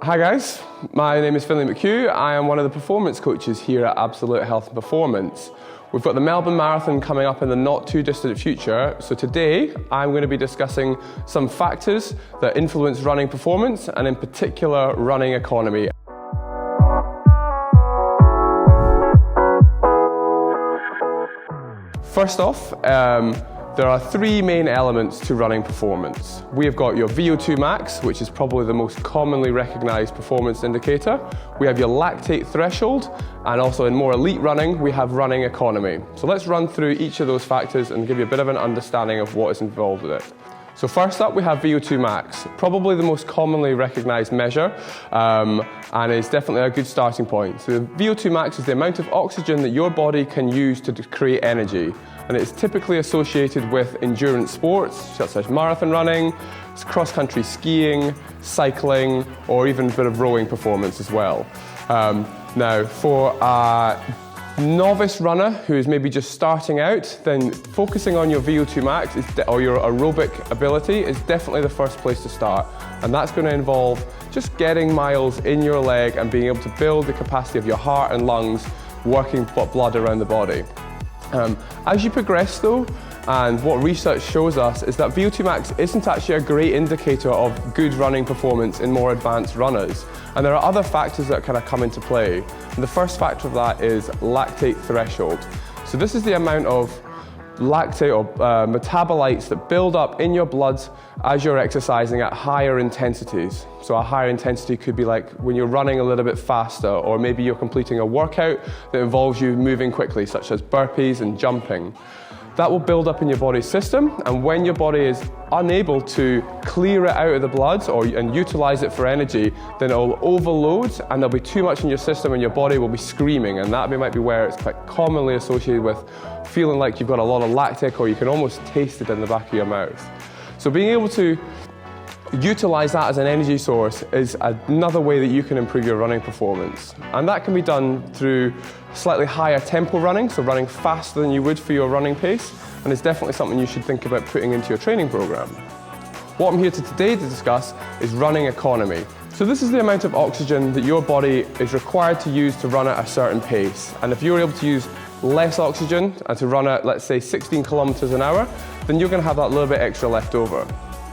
Hi guys, my name is Finlay McHugh. I am one of the performance coaches here at Absolute Health and Performance. We've got the Melbourne Marathon coming up in the not too distant future, so today I'm going to be discussing some factors that influence running performance and in particular running economy. First off, there are three main elements to running performance. We have got your VO2 max, which is probably the most commonly recognized performance indicator. We have your lactate threshold, and also in more elite running, we have running economy. So let's run through each of those factors and give you a bit of an understanding of what is involved with it. So first up, we have VO2 max, probably the most commonly recognized measure, and is definitely a good starting point. So the VO2 max is the amount of oxygen that your body can use to create energy. And it's typically associated with endurance sports, such as marathon running, cross-country skiing, cycling, or even a bit of rowing performance as well. Now, for a novice runner who is maybe just starting out, then focusing on your VO2 max or your aerobic ability is definitely the first place to start. And that's going to involve just getting miles in your leg and being able to build the capacity of your heart and lungs, working blood around the body. As you progress though, and what research shows us is that VO2 max isn't actually a great indicator of good running performance in more advanced runners. And there are other factors that kind of come into play. And the first factor of that is lactate threshold. So this is the amount of lactate or metabolites that build up in your blood as you're exercising at higher intensities. So a higher intensity could be like when you're running a little bit faster, or maybe you're completing a workout that involves you moving quickly, such as burpees and jumping. That will build up in your body's system, and when your body is unable to clear it out of the blood and utilize it for energy, then it will overload and there'll be too much in your system and your body will be screaming, and that might be where it's quite commonly associated with feeling like you've got a lot of lactic, or you can almost taste it in the back of your mouth. So being able to utilize that as an energy source is another way that you can improve your running performance. And that can be done through slightly higher tempo running, so running faster than you would for your running pace, and it's definitely something you should think about putting into your training program. What I'm here today to discuss is running economy. So this is the amount of oxygen that your body is required to use to run at a certain pace. And if you're able to use less oxygen and to run at, let's say, 16 kilometers an hour, then you're going to have that little bit extra left over.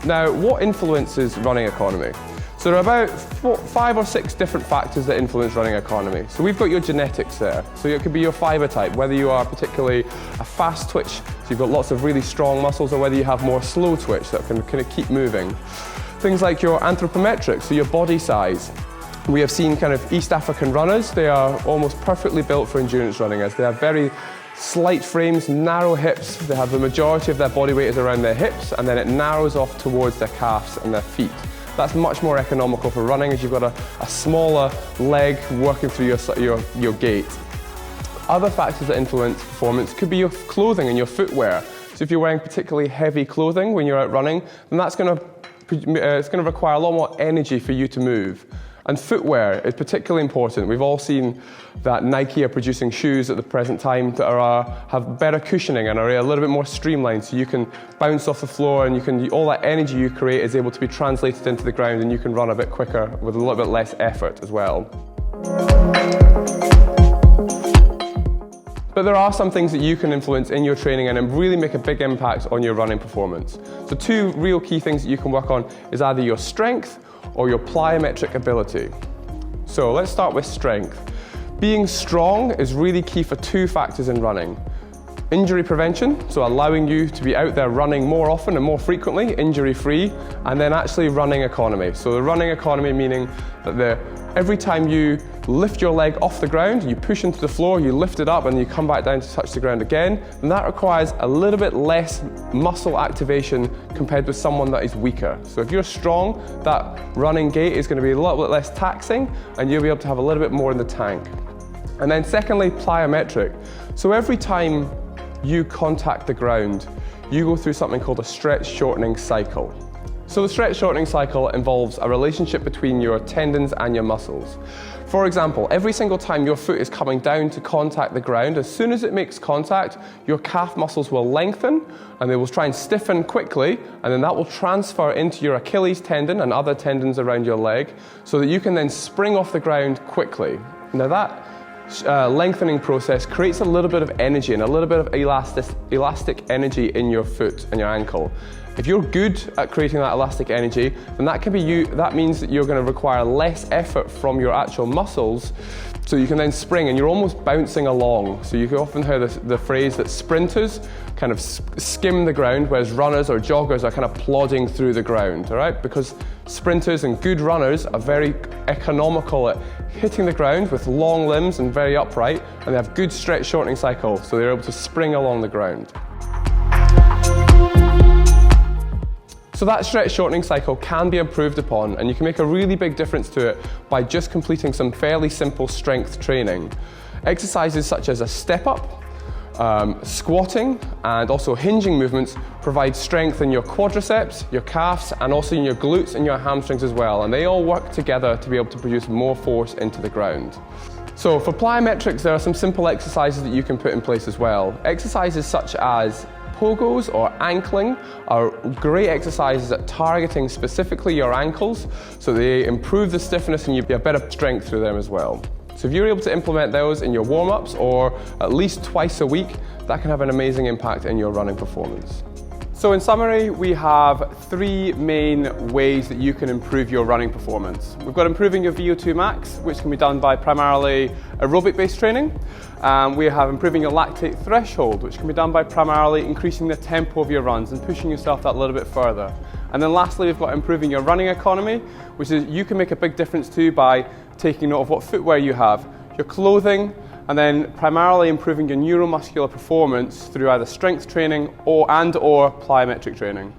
Now, what influences running economy? So there are about 5 or 6 different factors that influence running economy. So we've got your genetics there. So it could be your fiber type, whether you are particularly a fast twitch, so you've got lots of really strong muscles, or whether you have more slow twitch that can kind of keep moving. Things like your anthropometrics, so your body size. We have seen kind of East African runners, they are almost perfectly built for endurance running, as they have very slight frames, narrow hips. They have the majority of their body weight is around their hips, and then it narrows off towards their calves and their feet. That's much more economical for running, as you've got a smaller leg working through your gait. Other factors that influence performance could be your clothing and your footwear. So if you're wearing particularly heavy clothing when you're out running, then it's going to require a lot more energy for you to move. And footwear is particularly important. We've all seen that Nike are producing shoes at the present time that have better cushioning and are a little bit more streamlined, so you can bounce off the floor, and all that energy you create is able to be translated into the ground, and you can run a bit quicker with a little bit less effort as well. But there are some things that you can influence in your training and really make a big impact on your running performance. So 2 real key things that you can work on is either your strength or your plyometric ability. So let's start with strength. Being strong is really key for 2 factors in running. Injury prevention, so allowing you to be out there running more often and more frequently, injury-free, and then actually running economy. So the running economy meaning that every time you lift your leg off the ground, you push into the floor, you lift it up, and you come back down to touch the ground again, and that requires a little bit less muscle activation compared with someone that is weaker. So if you're strong, that running gait is going to be a little bit less taxing, and you'll be able to have a little bit more in the tank. And then secondly, plyometric. So every time you contact the ground, you go through something called a stretch shortening cycle. So the stretch shortening cycle involves a relationship between your tendons and your muscles. For example, every single time your foot is coming down to contact the ground, as soon as it makes contact, your calf muscles will lengthen and they will try and stiffen quickly, and then that will transfer into your Achilles tendon and other tendons around your leg so that you can then spring off the ground quickly. Now that lengthening process creates a little bit of energy and a little bit of elastic energy in your foot and your ankle. If you're good at creating that elastic energy, then that means that you're going to require less effort from your actual muscles, so you can then spring and you're almost bouncing along. So you can often hear the phrase that sprinters kind of skim the ground, whereas runners or joggers are kind of plodding through the ground, all right? Because sprinters and good runners are very economical at hitting the ground with long limbs and very upright, and they have good stretch shortening cycle, so they're able to spring along the ground. So that stretch shortening cycle can be improved upon, and you can make a really big difference to it by just completing some fairly simple strength training. Exercises such as a step up, squatting, and also hinging movements provide strength in your quadriceps, your calves, and also in your glutes and your hamstrings as well, and they all work together to be able to produce more force into the ground. So for plyometrics, there are some simple exercises that you can put in place as well. Exercises such as pogos or ankling are great exercises at targeting specifically your ankles, so they improve the stiffness and you get better strength through them as well. So if you're able to implement those in your warm-ups or at least twice a week, that can have an amazing impact in your running performance. So in summary, we have three main ways that you can improve your running performance. We've got improving your VO2 max, which can be done by primarily aerobic-based training. We have improving your lactate threshold, which can be done by primarily increasing the tempo of your runs and pushing yourself that little bit further. And then lastly, we've got improving your running economy, which is you can make a big difference to by taking note of what footwear you have, your clothing, and then primarily improving your neuromuscular performance through either strength training or plyometric training.